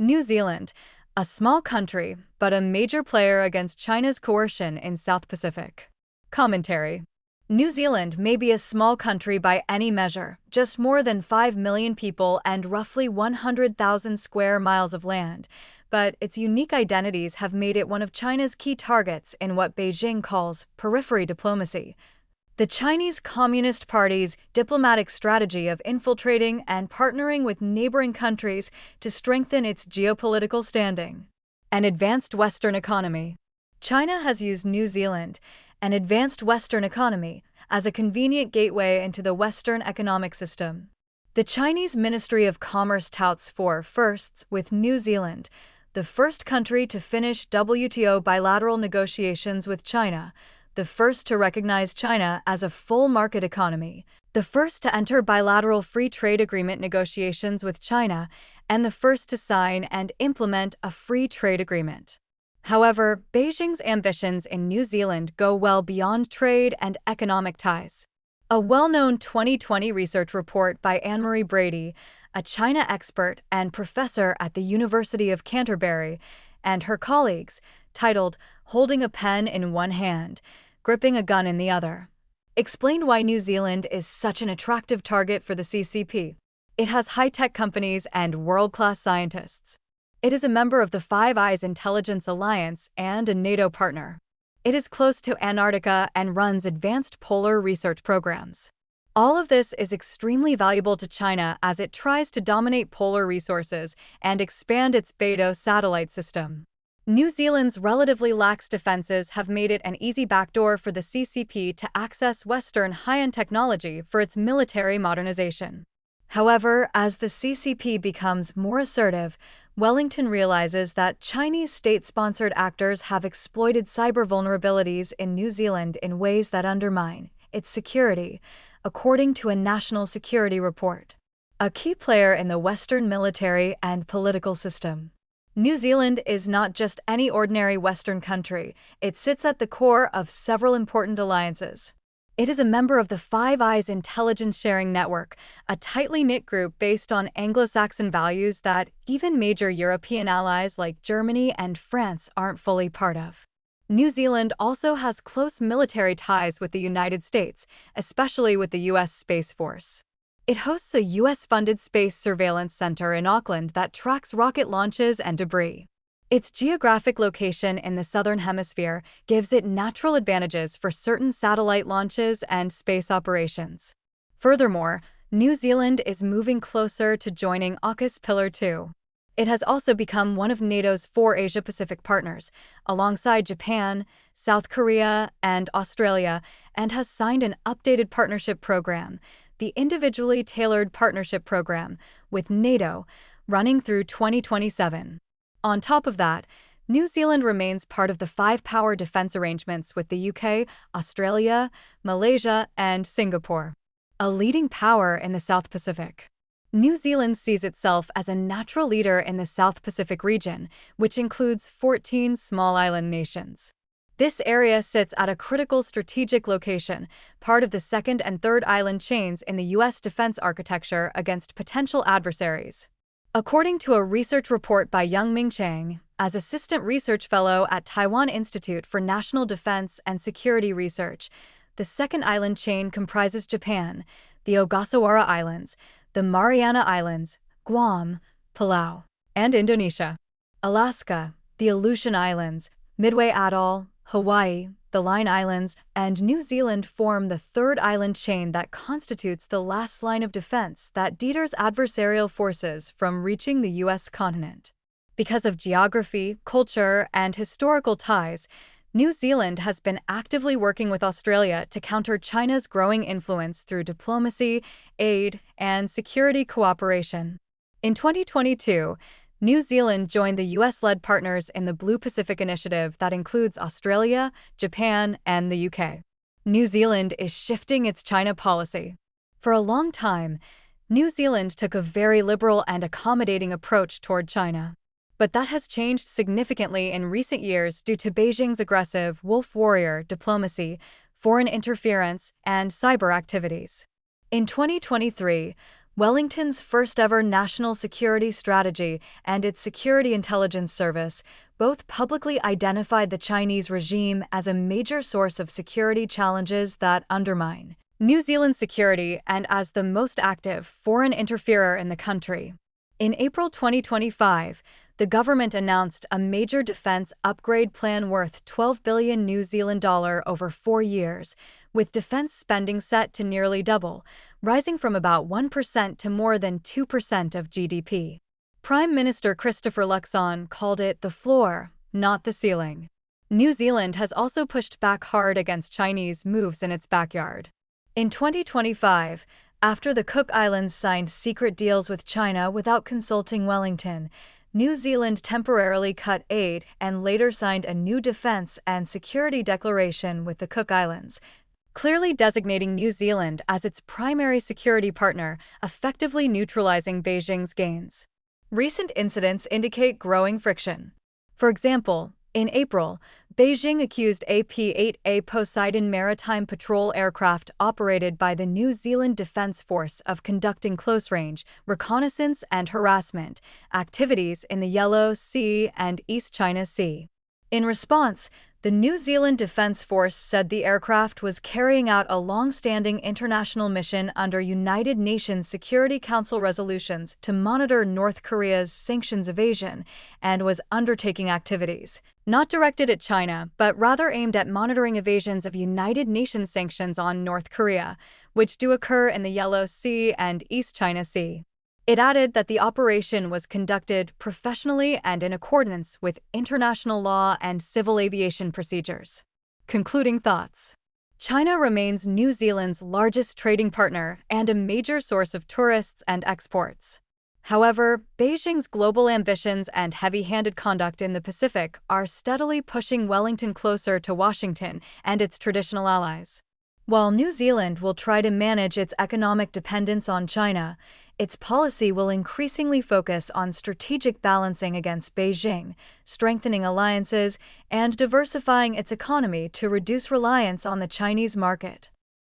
New Zealand, a small country, but a major player against China's coercion in South Pacific. Commentary. New Zealand may be a small country by any measure, just more than 5 million people and roughly 100,000 square miles of land, but its unique identities have made it one of China's key targets in what Beijing calls periphery diplomacy. The Chinese Communist Party's diplomatic strategy of infiltrating and partnering with neighboring countries to strengthen its geopolitical standing. An advanced Western economy. China has used New Zealand, an advanced Western economy, as a convenient gateway into the Western economic system. The Chinese Ministry of Commerce touts four firsts with New Zealand, the first country to finish WTO bilateral negotiations with China, the first to recognize China as a full market economy, the first to enter bilateral free trade agreement negotiations with China, and the first to sign and implement a free trade agreement. However, Beijing's ambitions in New Zealand go well beyond trade and economic ties. A well-known 2020 research report by Anne-Marie Brady, a China expert and professor at the University of Canterbury, and her colleagues, titled "Holding a Pen in One Hand, Gripping a Gun in the Other," explained why New Zealand is such an attractive target for the CCP. It has high-tech companies and world-class scientists. It is a member of the Five Eyes Intelligence Alliance and a NATO partner. It is close to Antarctica and runs advanced polar research programs. All of this is extremely valuable to China as it tries to dominate polar resources and expand its Beidou satellite system. New Zealand's relatively lax defenses have made it an easy backdoor for the CCP to access Western high-end technology for its military modernization. However, as the CCP becomes more assertive, Wellington realizes that Chinese state-sponsored actors have exploited cyber vulnerabilities in New Zealand in ways that undermine its security, according to a national security report. A key player in the Western military and political system. New Zealand is not just any ordinary Western country, it sits at the core of several important alliances. It is a member of the Five Eyes Intelligence Sharing Network, a tightly knit group based on Anglo-Saxon values that even major European allies like Germany and France aren't fully part of. New Zealand also has close military ties with the United States, especially with the U.S. Space Force. It hosts a U.S.-funded space surveillance center in Auckland that tracks rocket launches and debris. Its geographic location in the Southern Hemisphere gives it natural advantages for certain satellite launches and space operations. Furthermore, New Zealand is moving closer to joining AUKUS Pillar 2. It has also become one of NATO's 4 Asia-Pacific partners, alongside Japan, South Korea, and Australia, and has signed an updated partnership program, the Individually Tailored Partnership Program, with NATO, running through 2027. On top of that, New Zealand remains part of the 5-power defense arrangements with the UK, Australia, Malaysia, and Singapore, a leading power in the South Pacific. New Zealand sees itself as a natural leader in the South Pacific region, which includes 14 small island nations. This area sits at a critical strategic location, part of the second and third island chains in the U.S. defense architecture against potential adversaries. According to a research report by Young-Ming Chang, as Assistant Research Fellow at Taiwan Institute for National Defense and Security Research, the second island chain comprises Japan, the Ogasawara Islands, the Mariana Islands, Guam, Palau, and Indonesia, Alaska, the Aleutian Islands, Midway Atoll, Hawaii, the Line Islands, and New Zealand form the third island chain that constitutes the last line of defense that deters adversarial forces from reaching the U.S. continent. Because of geography, culture, and historical ties, New Zealand has been actively working with Australia to counter China's growing influence through diplomacy, aid, and security cooperation. In 2022, New Zealand joined the U.S.-led partners in the Blue Pacific Initiative that includes Australia, Japan, and the UK. New Zealand is shifting its China policy. For a long time, New Zealand took a very liberal and accommodating approach toward China. But that has changed significantly in recent years due to Beijing's aggressive wolf warrior diplomacy, foreign interference, and cyber activities. In 2023, Wellington's first-ever national security strategy and its security intelligence service both publicly identified the Chinese regime as a major source of security challenges that undermine New Zealand's security and as the most active foreign interferer in the country. In April 2025, the government announced a major defense upgrade plan worth 12 billion New Zealand dollar over 4 years, with defense spending set to nearly double, rising from about 1% to more than 2% of GDP. Prime Minister Christopher Luxon called it the floor, not the ceiling. New Zealand has also pushed back hard against Chinese moves in its backyard. In 2025, after the Cook Islands signed secret deals with China without consulting Wellington, New Zealand temporarily cut aid and later signed a new defense and security declaration with the Cook Islands, clearly designating New Zealand as its primary security partner, effectively neutralizing Beijing's gains. Recent incidents indicate growing friction. For example, in April, Beijing accused a P-8A Poseidon maritime patrol aircraft operated by the New Zealand Defence Force of conducting close-range reconnaissance and harassment activities in the Yellow Sea and East China Sea. In response, the New Zealand Defence Force said the aircraft was carrying out a long-standing international mission under United Nations Security Council resolutions to monitor North Korea's sanctions evasion and was undertaking activities not directed at China, but rather aimed at monitoring evasions of United Nations sanctions on North Korea, which do occur in the Yellow Sea and East China Sea. It added that the operation was conducted professionally and in accordance with international law and civil aviation procedures. Concluding thoughts. China remains New Zealand's largest trading partner and a major source of tourists and exports. However, Beijing's global ambitions and heavy-handed conduct in the Pacific are steadily pushing Wellington closer to Washington and its traditional allies. While New Zealand will try to manage its economic dependence on China, its policy will increasingly focus on strategic balancing against Beijing, strengthening alliances, and diversifying its economy to reduce reliance on the Chinese market.